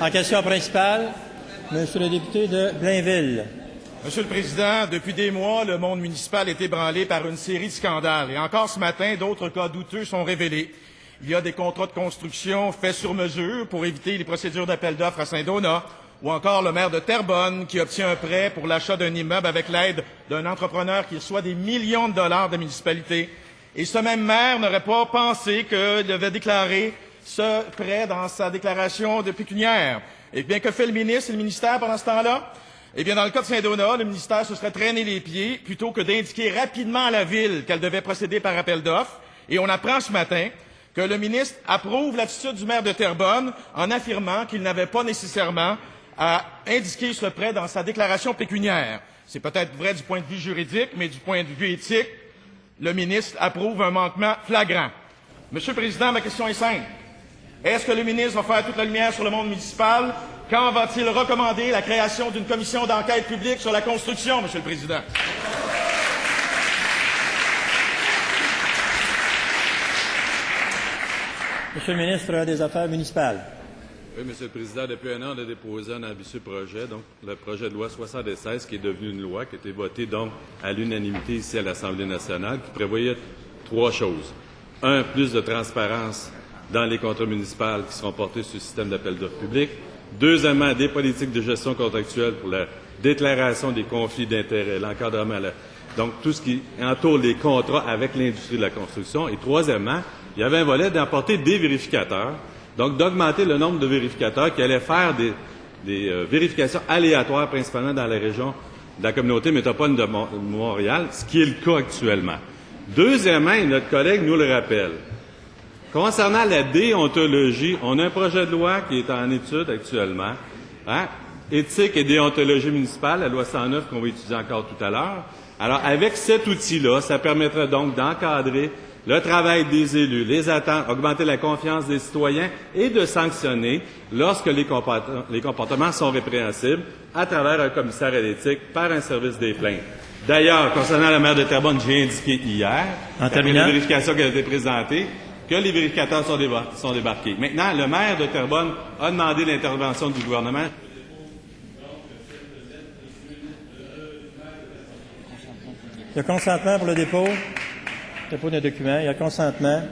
En question principale, Monsieur le député de Blainville. Monsieur le Président, depuis des mois, le monde municipal est ébranlé par une série de scandales. Et encore ce matin, d'autres cas douteux sont révélés. Il y a des contrats de construction faits sur mesure pour éviter les procédures d'appel d'offres à Saint-Donat, ou encore le maire de Terrebonne qui obtient un prêt pour l'achat d'un immeuble avec l'aide d'un entrepreneur qui reçoit des millions de dollars de la municipalité. Et ce même maire n'aurait pas pensé qu'il devait déclarer ce prêt dans sa déclaration de pécuniaire. Et bien, que fait le ministre et le ministère pendant ce temps-là? Eh bien, dans le cas de Saint-Donat, le ministère se serait traîné les pieds plutôt que d'indiquer rapidement à la Ville qu'elle devait procéder par appel d'offres. Et on apprend ce matin que le ministre approuve l'attitude du maire de Terrebonne en affirmant qu'il n'avait pas nécessairement à indiquer ce prêt dans sa déclaration pécuniaire. C'est peut-être vrai du point de vue juridique, mais du point de vue éthique, le ministre approuve un manquement flagrant. Monsieur le Président, ma question est simple. Est-ce que le ministre va faire toute la lumière sur le monde municipal? Quand va-t-il recommander la création d'une commission d'enquête publique sur la construction, Monsieur le Président? Monsieur le ministre des Affaires municipales. Oui, Monsieur le Président, depuis un an, on a déposé un ambitieux projet, donc le projet de loi 76, qui est devenu une loi, qui a été votée donc à l'unanimité ici à l'Assemblée nationale, qui prévoyait trois choses. Un, plus de transparence dans les contrats municipaux qui seront portés sur le système d'appel d'offres public. Deuxièmement, des politiques de gestion contractuelle pour la déclaration des conflits d'intérêts, l'encadrement, donc tout ce qui entoure les contrats avec l'industrie de la construction. Et troisièmement, il y avait un volet d'apporter des vérificateurs, donc d'augmenter le nombre de vérificateurs qui allaient faire des vérifications aléatoires, principalement dans la région de la communauté métropole de Montréal, ce qui est le cas actuellement. Deuxièmement, et notre collègue nous le rappelle, concernant la déontologie, on a un projet de loi qui est en étude actuellement, éthique et déontologie municipale, la loi 109 qu'on va étudier encore tout à l'heure. Alors, avec cet outil-là, ça permettrait donc d'encadrer le travail des élus, les attentes, augmenter la confiance des citoyens et de sanctionner lorsque les comportements sont répréhensibles à travers un commissaire à l'éthique par un service des plaintes. D'ailleurs, concernant la maire de Terrebonne, j'ai indiqué hier, après les vérifications qui ont été présentées, que les vérificateurs sont débarqués. Maintenant, le maire de Terrebonne a demandé l'intervention du gouvernement. Le consentement pour le dépôt d'un document. Il y a consentement.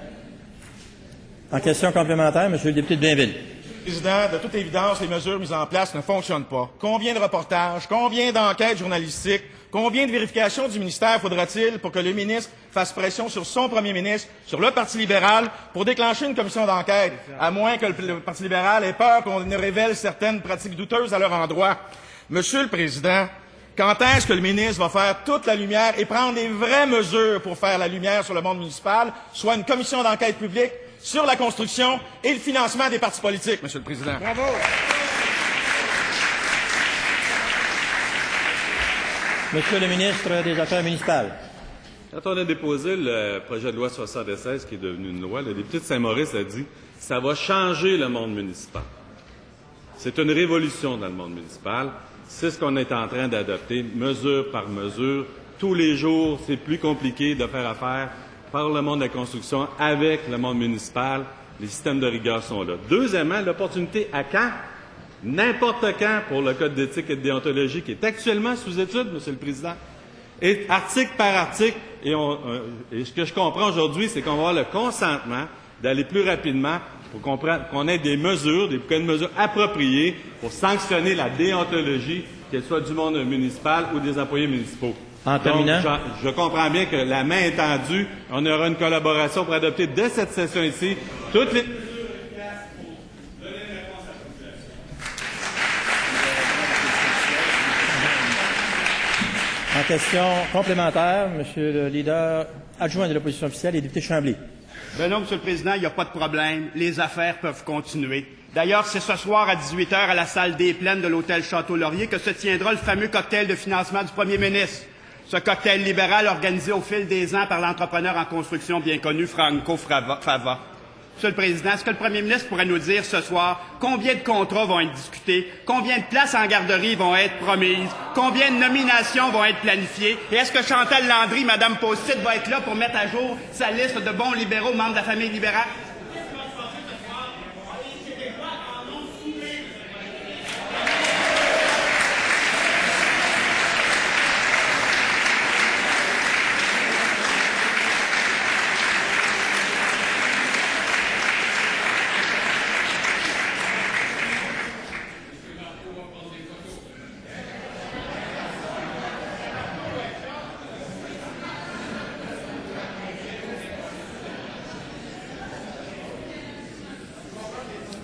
En question complémentaire, Monsieur le député de Blainville. Président, de toute évidence, les mesures mises en place ne fonctionnent pas. Combien de reportages, combien d'enquêtes journalistiques, combien de vérifications du ministère faudra-t-il pour que le ministre fasse pression sur son premier ministre, sur le Parti libéral, pour déclencher une commission d'enquête, à moins que le Parti libéral ait peur qu'on ne révèle certaines pratiques douteuses à leur endroit? Monsieur le Président, quand est-ce que le ministre va faire toute la lumière et prendre des vraies mesures pour faire la lumière sur le monde municipal, soit une commission d'enquête publique sur la construction et le financement des partis politiques, Monsieur le Président? Bravo! Monsieur le ministre des Affaires municipales. Quand on a déposé le projet de loi 76, qui est devenu une loi, le député de Saint-Maurice a dit « ça va changer le monde municipal ». C'est une révolution dans le monde municipal. C'est ce qu'on est en train d'adopter, mesure par mesure. Tous les jours, c'est plus compliqué de faire affaire par le monde de la construction avec le monde municipal. Les systèmes de rigueur sont là. Deuxièmement, l'opportunité à quand? N'importe quand pour le Code d'éthique et de déontologie qui est actuellement sous étude, Monsieur le Président. Et article par article, et ce que je comprends aujourd'hui, c'est qu'on va avoir le consentement d'aller plus rapidement pour qu'on ait des mesures appropriées pour sanctionner la déontologie, qu'elle soit du monde municipal ou des employés municipaux. En terminant. Donc, je comprends bien que la main est tendue. On aura une collaboration pour adopter dès cette session ici toutes les mesures efficaces pour donner une réponse à la population. En question complémentaire, Monsieur le leader adjoint de l'opposition officielle et député Chambly. Ben non, Monsieur le Président, il n'y a pas de problème. Les affaires peuvent continuer. D'ailleurs, c'est ce soir à 18h à la salle des Plaines de l'hôtel Château-Laurier que se tiendra le fameux cocktail de financement du premier ministre. Ce cocktail libéral organisé au fil des ans par l'entrepreneur en construction bien connu Franco Fava. Monsieur le Président, est-ce que le premier ministre pourrait nous dire ce soir combien de contrats vont être discutés, combien de places en garderie vont être promises, combien de nominations vont être planifiées, et est-ce que Chantal Landry, Mme Post-it, va être là pour mettre à jour sa liste de bons libéraux membres de la famille libérale?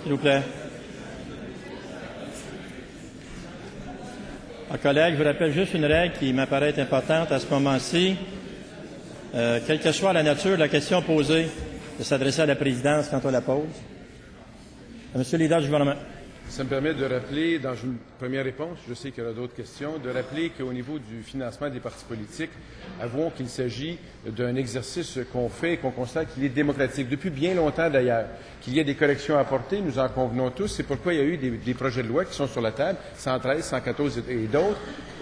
S'il vous plaît. Chers collègues, je vous rappelle juste une règle qui m'apparaît être importante à ce moment-ci. Quelle que soit la nature de la question posée, de s'adresser à la présidence quand on la pose. Monsieur le leader du gouvernement. Ça me permet de rappeler, dans une première réponse, je sais qu'il y aura d'autres questions, de rappeler qu'au niveau du financement des partis politiques, avouons qu'il s'agit d'un exercice qu'on fait et qu'on constate qu'il est démocratique. Depuis bien longtemps d'ailleurs, qu'il y a des corrections à apporter, nous en convenons tous. C'est pourquoi il y a eu des projets de loi qui sont sur la table, 113, 114 et d'autres,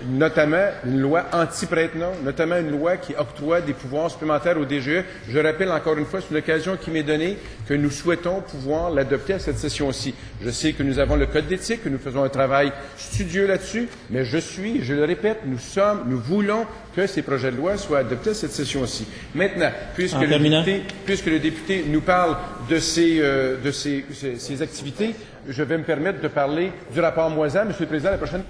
notamment une loi anti-prête-nom, notamment une loi qui octroie des pouvoirs supplémentaires au DGE. Je rappelle encore une fois, c'est une occasion qui m'est donnée, que nous souhaitons pouvoir l'adopter à cette session-ci. Je sais que nous avons le code d'éthique, que nous faisons un travail studieux là-dessus, mais je le répète, nous voulons que ces projets de loi soient adoptés à cette session-ci. Maintenant, puisque le député nous parle de ces activités, je vais me permettre de parler du rapport Moisan. Monsieur le Président, la prochaine...